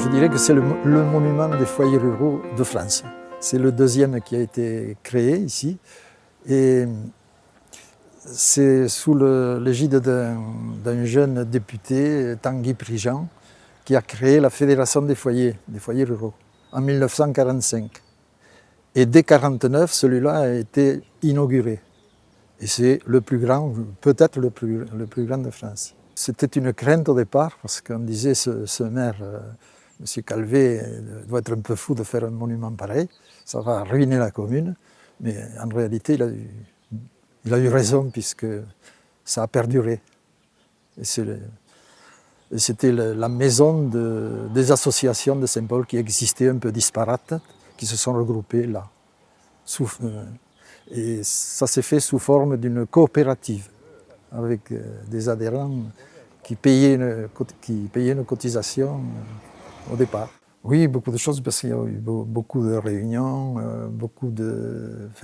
Je dirais que c'est le monument des foyers ruraux de France. C'est le deuxième qui a été créé ici. Et c'est sous l'égide d'un jeune député, Tanguy Prigent, qui a créé la Fédération des foyers ruraux, en 1945. Et dès 1949, celui-là a été inauguré. Et c'est le plus grand, peut-être le plus grand de France. C'était une crainte au départ, parce qu'on disait ce maire, M. Calvet, doit être un peu fou de faire un monument pareil, ça va ruiner la commune. Mais en réalité, il a eu raison, puisque ça a perduré. Et c'était la maison des associations de Saint-Paul qui existaient un peu disparates, qui se sont regroupées là. Et ça s'est fait sous forme d'une coopérative, avec des adhérents qui payaient une cotisation au départ. Oui, beaucoup de choses, parce qu'il y a eu beaucoup de réunions,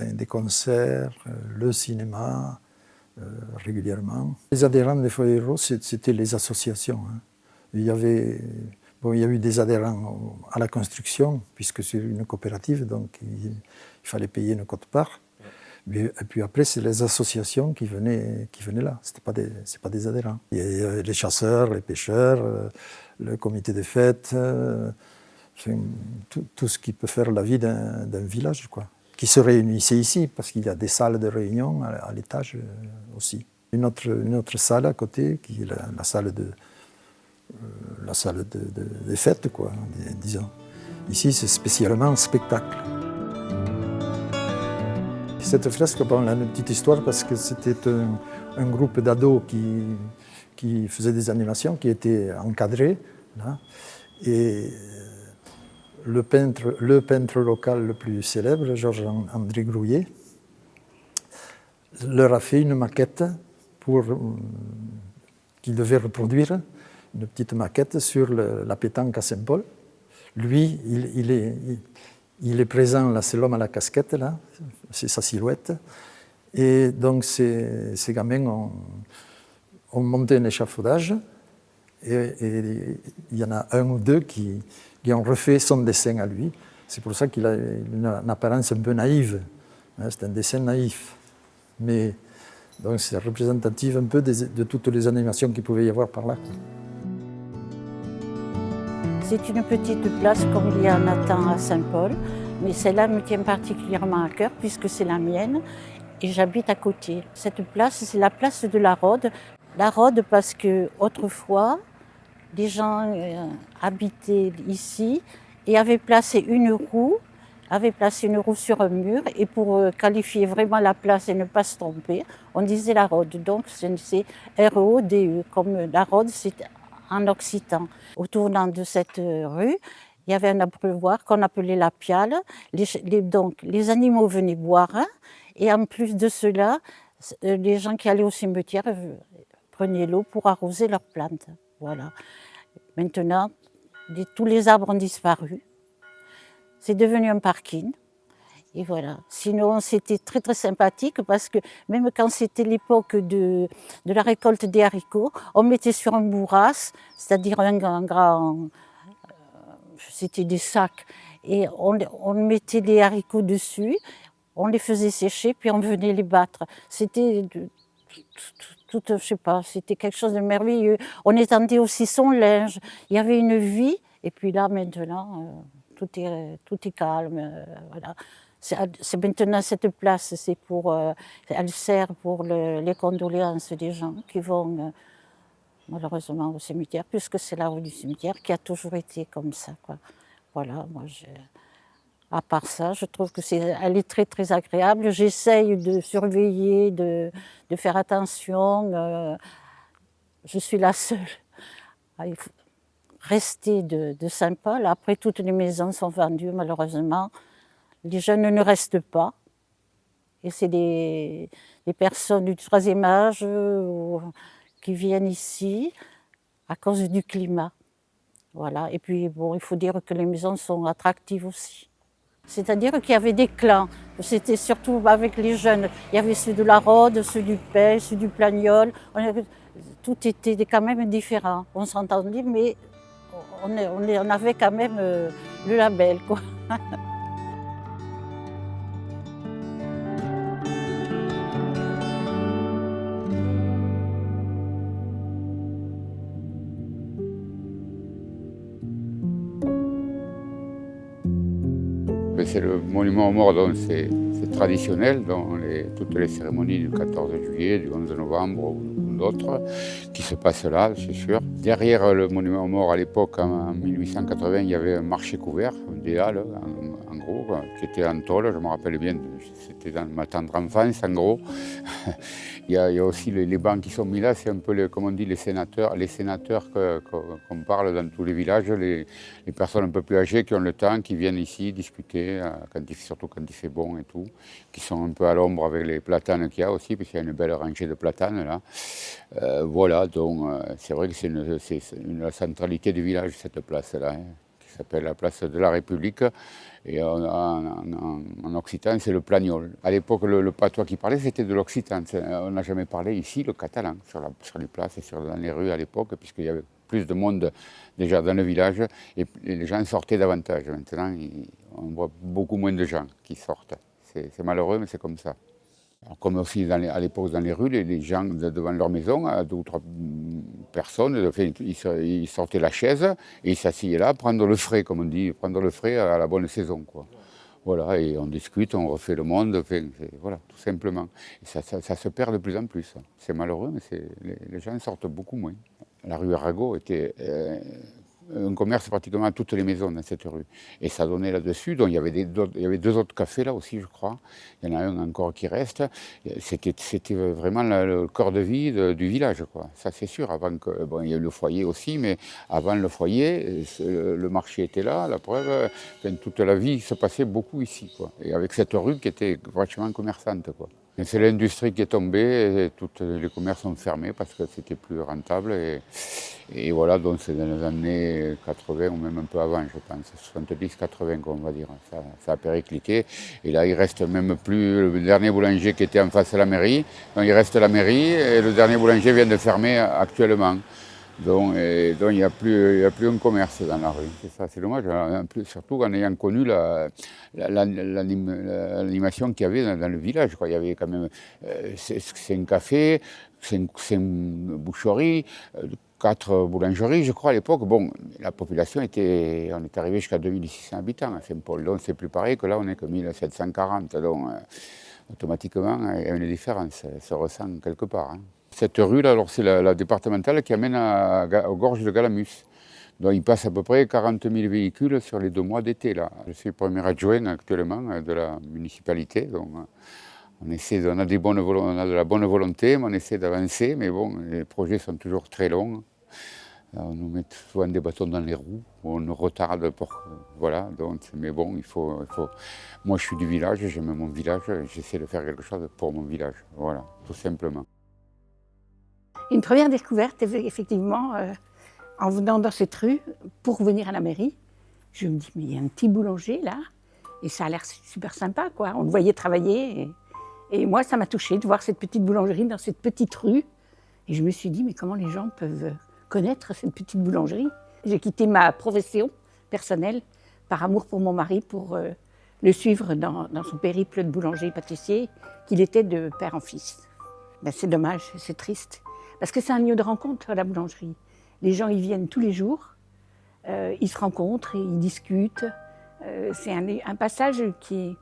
des concerts, le cinéma, régulièrement. Les adhérents des foyers ruraux, c'était les associations. Hein. Il y a eu des adhérents à la construction, puisque c'est une coopérative, donc il fallait payer une quote-part. Et puis après, c'est les associations qui venaient là, c'est pas des adhérents. Il y a les chasseurs, les pêcheurs, le comité des fêtes, tout ce qui peut faire la vie d'un village, quoi, qui se réunissait ici, parce qu'il y a des salles de réunion à l'étage aussi. Une autre salle à côté, qui est la salle des fêtes, quoi, disons. Ici, c'est spécialement spectacle. Cette fresque, elle a une petite histoire, parce que c'était un groupe d'ados qui faisait des animations, qui étaient encadrés, là. Et le peintre local le plus célèbre, Georges-André Grouillet, leur a fait une maquette qu'il devait reproduire, une petite maquette sur la pétanque à Saint-Paul. Lui, il est présent, là, c'est l'homme à la casquette, là, c'est sa silhouette. Et donc ces gamins ont monté un échafaudage, et il y en a un ou deux qui ont refait son dessin à lui. C'est pour ça qu'il a une apparence un peu naïve. C'est un dessin naïf. Mais donc c'est représentatif un peu de toutes les animations qu'il pouvait y avoir par là. C'est une petite place comme il y en a tant à Saint-Paul, mais celle-là me tient particulièrement à cœur puisque c'est la mienne et j'habite à côté. Cette place, c'est la place de la Rode. La Rode parce qu'autrefois, les gens habitaient ici et avaient placé une roue sur un mur, et pour qualifier vraiment la place et ne pas se tromper, on disait la Rode. Donc c'est R-O-D-E, comme la Rode, c'est en occitan. Au tournant de cette rue, il y avait un abreuvoir qu'on appelait la Piale. Donc les animaux venaient boire, et en plus de cela, les gens qui allaient au cimetière prenaient l'eau pour arroser leurs plantes. Voilà. Maintenant, tous les arbres ont disparu. C'est devenu un parking. Et voilà. Sinon, c'était très très sympathique, parce que même quand c'était l'époque de la récolte des haricots, on mettait sur un bourras, c'est-à-dire un grand c'était des sacs, et on mettait les haricots dessus, on les faisait sécher, puis on venait les battre. C'était je sais pas, c'était quelque chose de merveilleux. On étendait aussi son linge, il y avait une vie, et puis là maintenant, tout est calme, voilà. C'est maintenant cette place, elle sert pour les condoléances des gens qui vont malheureusement au cimetière, puisque c'est la rue du cimetière qui a toujours été comme ça, quoi. Voilà, moi à part ça, je trouve elle est très très agréable. J'essaye de surveiller, de faire attention. Je suis la seule à rester de Saint-Paul. Après, toutes les maisons sont vendues, malheureusement. Les jeunes ne restent pas. Et c'est les personnes du troisième âge qui viennent ici à cause du climat. Voilà. Et puis, bon, il faut dire que les maisons sont attractives aussi. C'est-à-dire qu'il y avait des clans. C'était surtout avec les jeunes. Il y avait ceux de la Rode, ceux du Pey, ceux du Plagnol. Tout était quand même différent. On s'entendait, mais on avait quand même le label, quoi. C'est le monument aux morts, donc c'est traditionnel dans toutes les cérémonies du 14 juillet, du 11 novembre ou d'autres qui se passent là, c'est sûr. Derrière le monument aux morts, à l'époque, en 1880, il y avait un marché couvert, des halles, en gros, qui était en tôle, je me rappelle bien, c'était dans ma tendre enfance, en gros. Il y a aussi les bancs qui sont mis là, c'est un peu, comme on dit, les sénateurs qu'on parle dans tous les villages, les personnes un peu plus âgées qui ont le temps, qui viennent ici discuter, surtout quand il fait bon et tout, qui sont un peu à l'ombre avec les platanes qu'il y a aussi, parce qu'il y a une belle rangée de platanes là. Voilà, donc c'est vrai que c'est la centralité du village, cette place-là, hein, qui s'appelle la place de la République. Et en occitan, c'est le plagnol. À l'époque, le patois qui parlait, c'était de l'occitan. On n'a jamais parlé ici le catalan, sur les places et dans les rues à l'époque, puisqu'il y avait plus de monde déjà dans le village et les gens sortaient davantage. Maintenant, on voit beaucoup moins de gens qui sortent. C'est malheureux, mais c'est comme ça. Alors, comme aussi à l'époque dans les rues, les gens devant leur maison, à 2 ou 3 personnes, ils sortaient la chaise et ils s'asseyaient là, prendre le frais, comme on dit, prendre le frais à la bonne saison, quoi. Voilà, et on discute, on refait le monde, voilà, tout simplement. Et ça se perd de plus en plus. C'est malheureux, mais les gens sortent beaucoup moins. La rue Arago était un commerce pratiquement à toutes les maisons dans cette rue. Et ça donnait là-dessus. Donc il y avait 2 autres cafés là aussi, je crois. Il y en a un encore qui reste. C'était vraiment le corps de vie du village, quoi. Ça c'est sûr. Avant que, bon, il y a eu le foyer aussi, mais avant le foyer, le marché était là. La preuve, toute la vie se passait beaucoup ici, quoi. Et avec cette rue qui était vachement commerçante, quoi. C'est l'industrie qui est tombée et tous les commerces ont fermé parce que c'était plus rentable. Et voilà, donc c'est dans les années 80 ou même un peu avant, je pense, 70-80, on va dire. Ça a périclité. Et là, il reste même plus le dernier boulanger qui était en face de la mairie. Donc il reste la mairie et le dernier boulanger vient de fermer actuellement. Donc il n'y a plus un commerce dans la rue. C'est ça, c'est dommage. Surtout en ayant connu l'animation qu'il y avait dans le village, quoi. Il y avait quand même 5 cafés, 5 boucheries, 4 boulangeries, je crois, à l'époque. Bon, la population on est arrivé jusqu'à 2600 habitants à Saint-Paul. Donc c'est plus pareil que là, on n'est que 1740. Donc automatiquement, il y a une différence. Elle se ressent quelque part, hein. Cette rue-là, alors c'est la départementale qui amène aux gorges de Galamus. Donc il passe à peu près 40 000 véhicules sur les 2 mois d'été, là. Je suis le premier adjoint actuellement de la municipalité. Donc on a de la bonne volonté, mais on essaie d'avancer. Mais bon, les projets sont toujours très longs. Alors, on nous met souvent des bâtons dans les roues, on nous retarde voilà, donc, mais bon, il faut. Moi, je suis du village, j'aime mon village, j'essaie de faire quelque chose pour mon village, voilà, tout simplement. Une première découverte, effectivement, en venant dans cette rue, pour venir à la mairie, je me dis, mais il y a un petit boulanger là, et ça a l'air super sympa, quoi. On le voyait travailler, et moi, ça m'a touchée de voir cette petite boulangerie dans cette petite rue. Et je me suis dit, mais comment les gens peuvent connaître cette petite boulangerie? J'ai quitté ma profession personnelle par amour pour mon mari, pour le suivre dans son périple de boulanger-pâtissier, qu'il était de père en fils. Ben, c'est dommage, c'est triste. Parce que c'est un lieu de rencontre, la boulangerie. Les gens y viennent tous les jours, ils se rencontrent, ils discutent. C'est un passage qui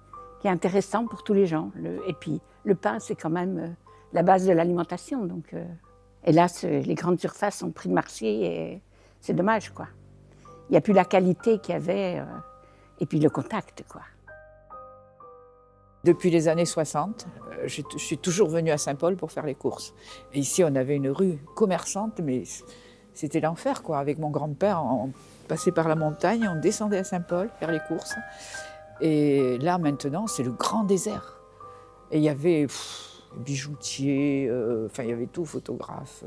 est intéressant pour tous les gens. Et puis, le pain, c'est quand même la base de l'alimentation. Donc, hélas, les grandes surfaces ont pris le marché et c'est dommage, quoi. Il n'y a plus la qualité qu'il y avait et puis le contact, quoi. Depuis les années 60, je suis toujours venue à Saint-Paul pour faire les courses. Et ici, on avait une rue commerçante, mais c'était l'enfer, quoi. Avec mon grand-père, on passait par la montagne, on descendait à Saint-Paul faire les courses. Et là, maintenant, c'est le grand désert. Et il y avait bijoutiers, il y avait tout, photographes,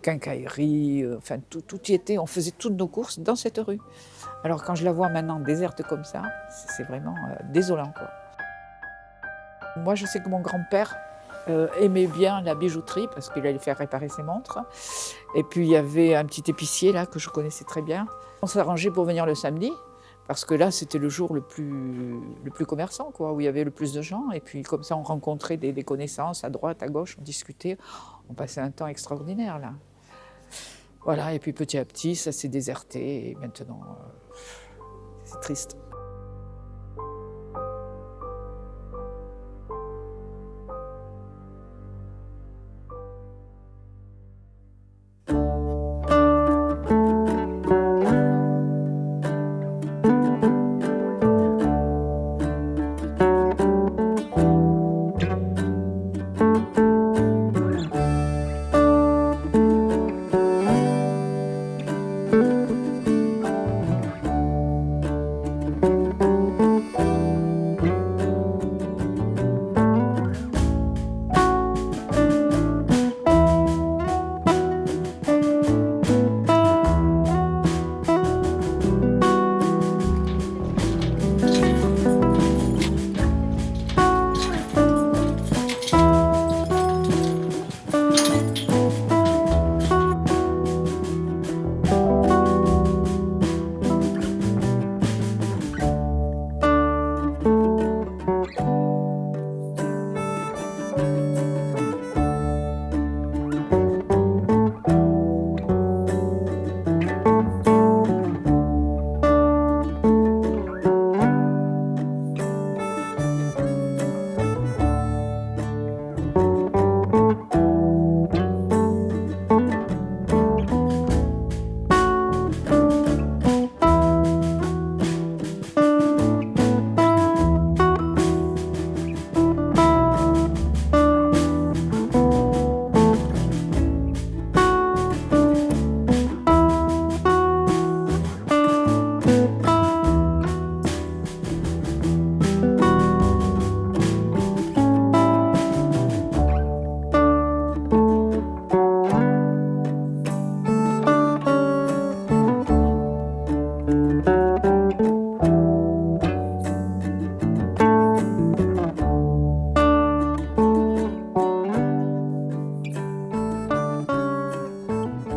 quincaillerie, tout y était. On faisait toutes nos courses dans cette rue. Alors quand je la vois maintenant déserte comme ça, c'est vraiment désolant, quoi. Moi, je sais que mon grand-père aimait bien la bijouterie parce qu'il allait faire réparer ses montres. Et puis il y avait un petit épicier là que je connaissais très bien. On s'arrangeait pour venir le samedi parce que là c'était le jour le plus commerçant, quoi, où il y avait le plus de gens. Et puis comme ça on rencontrait des connaissances à droite, à gauche, on discutait, on passait un temps extraordinaire là. Voilà, et puis petit à petit ça s'est déserté et maintenant c'est triste.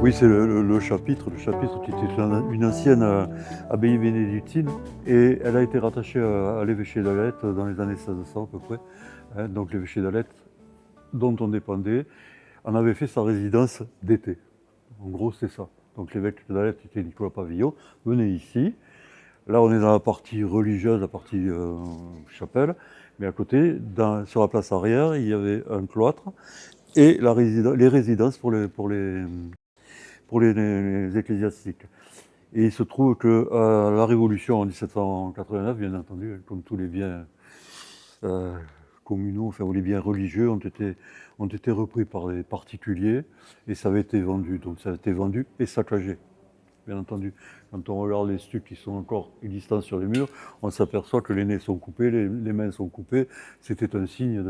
Oui, c'est le chapitre qui était une ancienne abbaye bénédictine et elle a été rattachée à l'évêché d'Alette dans les années 1600 à peu près. Hein, donc l'évêché d'Alette, dont on dépendait, en avait fait sa résidence d'été. En gros, c'est ça. Donc l'évêque d'Alette était Nicolas Pavillon, venait ici. Là, on est dans la partie religieuse, la partie chapelle, mais à côté, sur la place arrière, il y avait un cloître et les résidences pour les ecclésiastiques. Et il se trouve qu'à la Révolution en 1789, bien entendu, comme tous les biens communaux, enfin les biens religieux ont été repris par les particuliers et ça avait été vendu. Donc ça a été vendu et saccagé, bien entendu. Quand on regarde les stucs qui sont encore existants sur les murs, on s'aperçoit que les nez sont coupés, les mains sont coupées. C'était un signe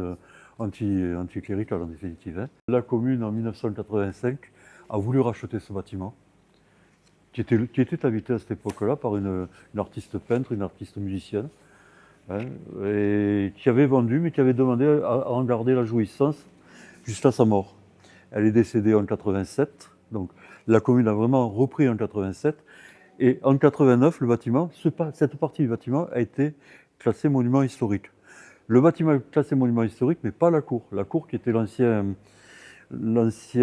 anticlérical en définitive. Hein. La commune en 1985 a voulu racheter ce bâtiment, qui était habité à cette époque-là par une artiste peintre, une artiste musicienne, hein, et qui avait vendu, mais qui avait demandé à en garder la jouissance jusqu'à sa mort. Elle est décédée en 87, donc la commune a vraiment repris en 87, et en 89, le bâtiment, cette partie du bâtiment a été classée monument historique. Le bâtiment est classé monument historique, mais pas la cour. La cour qui était l'ancien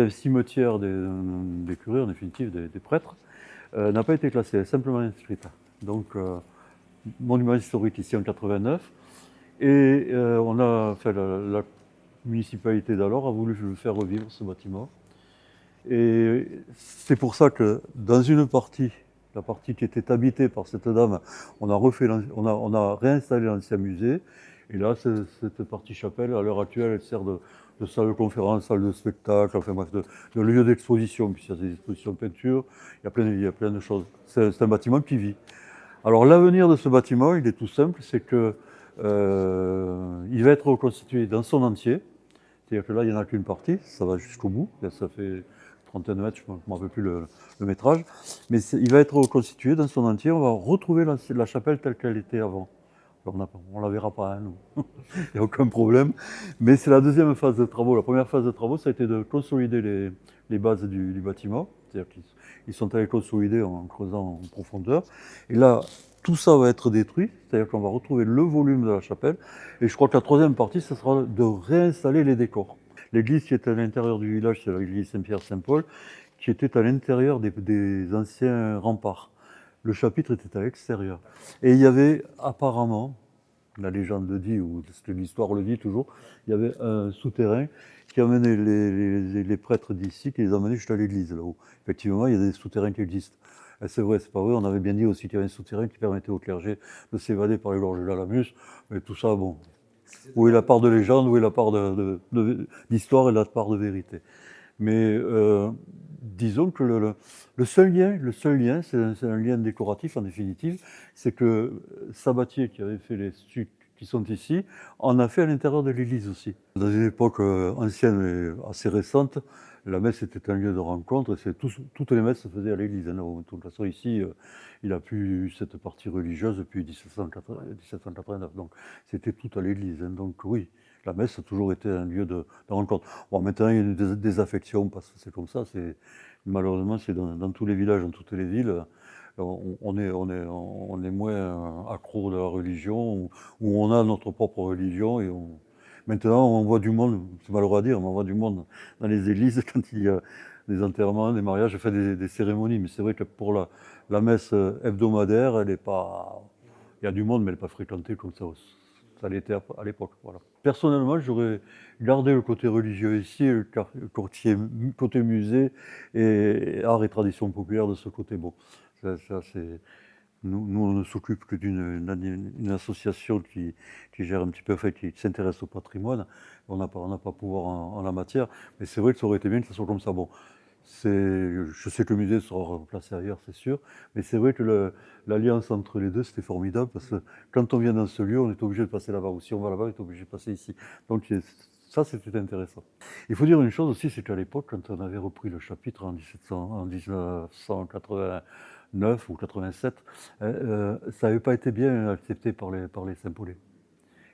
cimetière des curés, en définitive des prêtres, n'a pas été classée, elle est simplement inscrite. Donc, monument historique ici en 89. Et la municipalité d'alors a voulu faire revivre ce bâtiment. Et c'est pour ça que dans une partie, la partie qui était habitée par cette dame, on a réinstallé l'ancien musée. Et là, cette partie chapelle, à l'heure actuelle, elle sert de salle de conférence, salle de spectacle, enfin bref, de lieu d'exposition, puisqu'il y a des expositions de peinture, il y a plein de choses. C'est un bâtiment qui vit. Alors l'avenir de ce bâtiment, il est tout simple, c'est que il va être reconstitué dans son entier. C'est-à-dire que là, il n'y en a qu'une partie, ça va jusqu'au bout, là, ça fait trentaine de mètres, je ne me rappelle plus le métrage, mais il va être reconstitué dans son entier, on va retrouver la chapelle telle qu'elle était avant. On ne la verra pas, hein, nous. Il n'y a aucun problème. Mais c'est la deuxième phase de travaux. La première phase de travaux, ça a été de consolider les bases du bâtiment. C'est-à-dire qu'ils sont allés consolider en creusant en profondeur. Et là, tout ça va être détruit. C'est-à-dire qu'on va retrouver le volume de la chapelle. Et je crois que la troisième partie, ce sera de réinstaller les décors. L'église qui est à l'intérieur du village, c'est l'église Saint-Pierre-Saint-Paul, qui était à l'intérieur des anciens remparts. Le chapitre était à l'extérieur. Et il y avait apparemment, la légende le dit, ou l'histoire le dit toujours, il y avait un souterrain qui amenait les prêtres d'ici, qui les amenait jusqu'à l'église là-haut. Effectivement, il y a des souterrains qui existent. Et c'est vrai, c'est pas vrai, on avait bien dit aussi qu'il y avait un souterrain qui permettait au clergé de s'évader par les gorges de l'Alamus, mais tout ça, bon, où est la part de légende, où est la part d'histoire et la part de vérité. Mais disons que le seul lien, c'est un lien décoratif en définitive, c'est que Sabatier, qui avait fait les stucs qui sont ici, en a fait à l'intérieur de l'église aussi. Dans une époque ancienne et assez récente, la messe était un lieu de rencontre et toutes les messes se faisaient à l'église. De toute façon, ici, il n'a plus eu cette partie religieuse depuis 1789, donc c'était tout à l'église. Donc oui, la messe a toujours été un lieu de rencontre. Bon, maintenant, il y a une désaffection parce que c'est comme ça. Malheureusement, c'est dans tous les villages, dans toutes les villes. On est moins accro de la religion, où on a notre propre religion. Et maintenant, on voit du monde, c'est malheureux à dire, mais on voit du monde dans les églises quand il y a des enterrements, des mariages, enfin des cérémonies. Mais c'est vrai que pour la messe hebdomadaire, elle est pas. Il y a du monde, mais elle n'est pas fréquentée comme ça l'était à l'époque. Voilà. Personnellement, j'aurais gardé le côté religieux ici, le côté musée et art et tradition populaire de ce côté. Bon, nous, on ne s'occupe que d'une association qui gère un petit peu, enfin, qui s'intéresse au patrimoine. On n'a pas pouvoir en la matière, mais c'est vrai que ça aurait été bien que ça soit comme ça. Bon, je sais que le musée sera replacé ailleurs, c'est sûr, mais c'est vrai que l'alliance entre les deux, c'était formidable, parce que quand on vient dans ce lieu, on est obligé de passer là-bas, ou si on va là-bas, on est obligé de passer ici. Donc ça, c'était intéressant. Il faut dire une chose aussi, c'est qu'à l'époque, quand on avait repris le chapitre en 1989 ou 87, ça n'avait pas été bien accepté par les Saint-Paulais.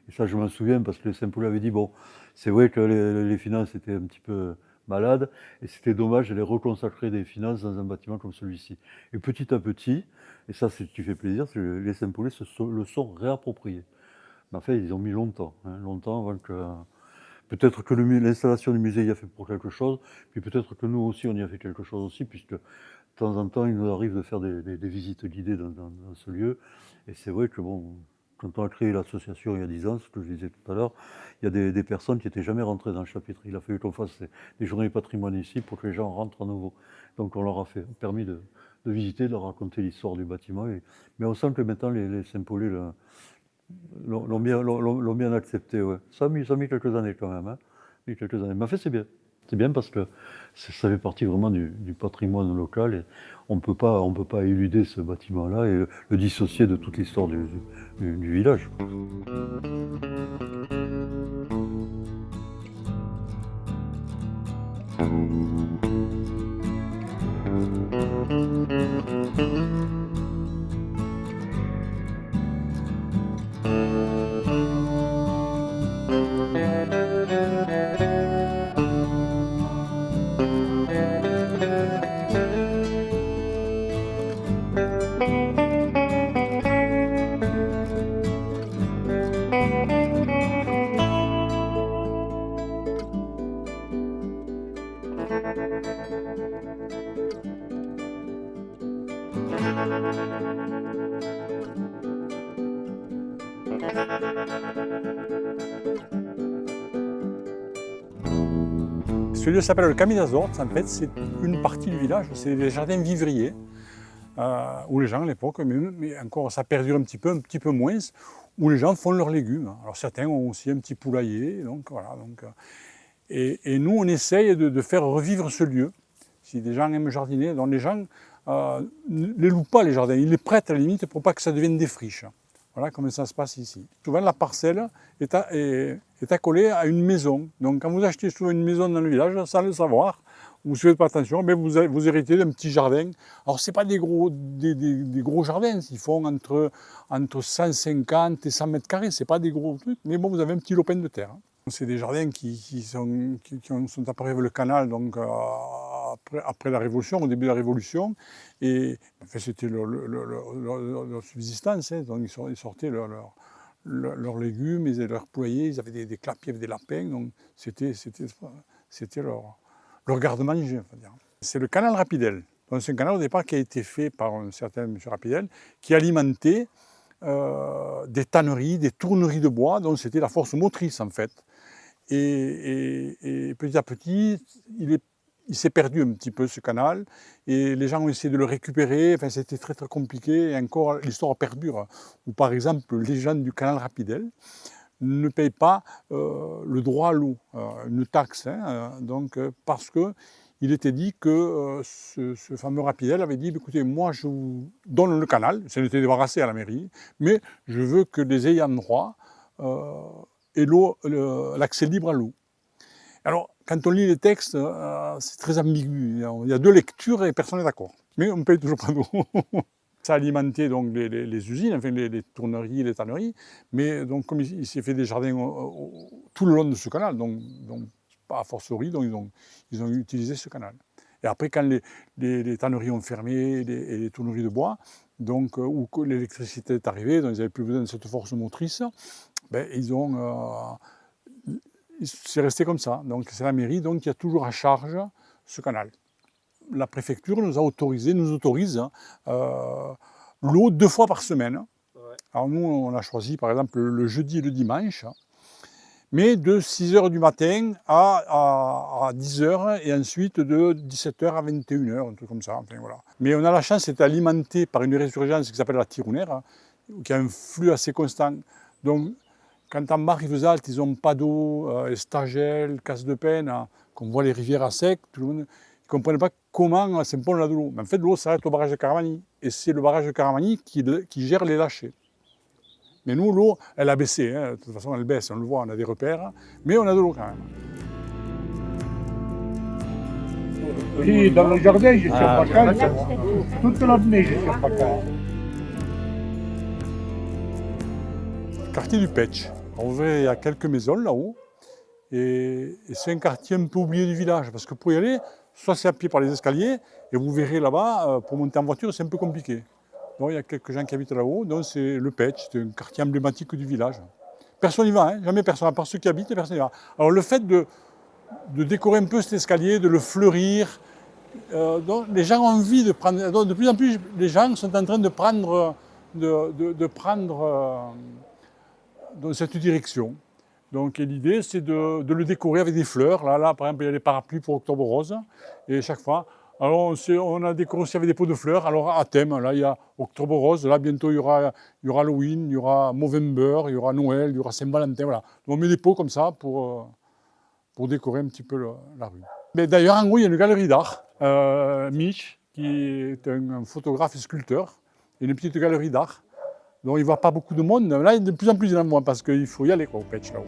Et ça, je m'en souviens, parce que les Saint-Paulais avaient dit, bon, c'est vrai que les finances étaient un petit peu malades, et c'était dommage d'aller reconsacrer des finances dans un bâtiment comme celui-ci. Et petit à petit, et ça, c'est ce qui fait plaisir, c'est que les Saint-Paulais le sont réappropriés. Mais en fait, ils ont mis longtemps avant que. Peut-être que l'installation du musée y a fait pour quelque chose, puis peut-être que nous aussi, on y a fait quelque chose aussi, puisque de temps en temps, il nous arrive de faire des visites guidées dans ce lieu. Et c'est vrai que, bon, quand on a créé l'association il y a 10 ans, ce que je disais tout à l'heure, il y a des personnes qui n'étaient jamais rentrées dans le chapitre. Il a fallu qu'on fasse des journées patrimoine ici pour que les gens rentrent à nouveau. Donc on leur a permis de visiter, de leur raconter l'histoire du bâtiment. Mais on sent que maintenant, les Saint-Paulais l'ont bien accepté. Ouais. Ça a mis quelques années quand même. Mais en fait, c'est bien. C'est bien parce que ça fait partie vraiment du patrimoine local et on ne peut pas éluder ce bâtiment-là et le dissocier de toute l'histoire du village. Ce lieu s'appelle le Camí d'Azor, en fait c'est une partie du village, c'est les jardins vivriers, où les gens à l'époque, mais encore ça perdure un petit peu moins, où les gens font leurs légumes. Alors certains ont aussi un petit poulailler, donc voilà. Et nous on essaye de faire revivre ce lieu. Si des gens aiment jardiner, donc les gens ne les louent pas les jardins, ils les prêtent à la limite pour pas que ça devienne des friches. Voilà comment ça se passe ici. Souvent la parcelle est accolée à une maison. Donc quand vous achetez souvent une maison dans le village, sans le savoir, vous ne faites pas attention, mais vous héritez d'un petit jardin. Alors, ce n'est pas des gros jardins, ils font entre 150 et 100 mètres carrés, ce n'est pas des gros trucs, mais bon, vous avez un petit lopin de terre. C'est des jardins qui sont apparus avec le canal, donc après la Révolution, au début de la Révolution, et enfin, c'était leur subsistance, hein, donc ils sortaient leurs légumes, leurs poulaillers, ils avaient des clapiers, avec des lapins, donc c'était leur garde-manger, on va dire. C'est le canal Rapidel. C'est un canal au départ qui a été fait par un certain M. Rapidel, qui alimentait des tanneries, des tourneries de bois, donc c'était la force motrice en fait. Et petit à petit, il s'est perdu un petit peu ce canal, et les gens ont essayé de le récupérer, enfin, c'était très très compliqué, et encore l'histoire perdure, où par exemple les gens du canal Rapidel ne payent pas le droit à l'eau, une taxe, hein, parce qu'il était dit que ce fameux Rapidel avait dit, écoutez, moi je vous donne le canal, ça n'était débarrassé à la mairie, mais je veux que les ayants droit aient l'accès libre à l'eau. Alors, quand on lit les textes, c'est très ambigu, il y a deux lectures et personne n'est d'accord, mais on ne paye toujours pas d'eau. Ça alimentait donc les usines, enfin les tourneries, les tanneries, mais donc comme il s'est fait des jardins tout le long de ce canal, donc pas a fortiori, donc ils ont utilisé ce canal. Et après, quand les tanneries ont fermé et les tourneries de bois, donc où l'électricité est arrivée, donc ils n'avaient plus besoin de cette force motrice, ben, c'est resté comme ça. Donc c'est la mairie donc, qui a toujours à charge ce canal. La préfecture nous autorise l'eau 2 fois par semaine. Ouais. Alors nous, on a choisi par exemple le jeudi et le dimanche, mais de 6h du matin à 10h et ensuite de 17h à 21h, un truc comme ça. Enfin, voilà. Mais on a la chance d'être alimenté par une résurgence qui s'appelle la Tirounère, qui a un flux assez constant. Donc quand en bas, Rivesaltes, ils n'ont pas d'eau, Estagel, Casse-de-Pène, qu'on voit les rivières à sec, tout le monde ne comprenait pas comment à Saint-Paul on a de l'eau. Mais en fait, l'eau s'arrête au barrage de Caramani. Et c'est le barrage de Caramani qui gère les lâchers. Mais nous, l'eau, elle a baissé. Hein. De toute façon, elle baisse, on le voit, on a des repères. Mais on a de l'eau quand même. Oui, dans le jardin, je suis en vacances. Toute l'année, je suis en vacances. Quartier du Petch. En vrai, il y a quelques maisons là-haut. Et c'est un quartier un peu oublié du village. Parce que pour y aller, soit c'est à pied par les escaliers, et vous verrez là-bas, pour monter en voiture, c'est un peu compliqué. Donc il y a quelques gens qui habitent là-haut, donc c'est le Petch, c'est un quartier emblématique du village. Personne n'y va, hein, jamais personne, à part ceux qui habitent, personne n'y va. Alors le fait de décorer un peu cet escalier, de le fleurir, donc les gens ont envie de prendre, donc de plus en plus les gens sont en train de prendre, dans cette direction. Donc l'idée c'est de le décorer avec des fleurs. Là par exemple il y a les parapluies pour Octobre Rose, et chaque fois. Alors on a décoré aussi avec des pots de fleurs, alors à thème, là il y a Octobre Rose, là bientôt il y aura Halloween, il y aura Movember, il y aura Noël, il y aura Saint-Valentin, voilà. Donc on met des pots comme ça pour décorer un petit peu la rue. Mais d'ailleurs en haut il y a une galerie d'art, Mich, qui est un photographe et sculpteur, il y a une petite galerie d'art, donc il ne voit pas beaucoup de monde, là de plus en plus il y en a moins parce qu'il faut y aller quoi, au Petch là-haut.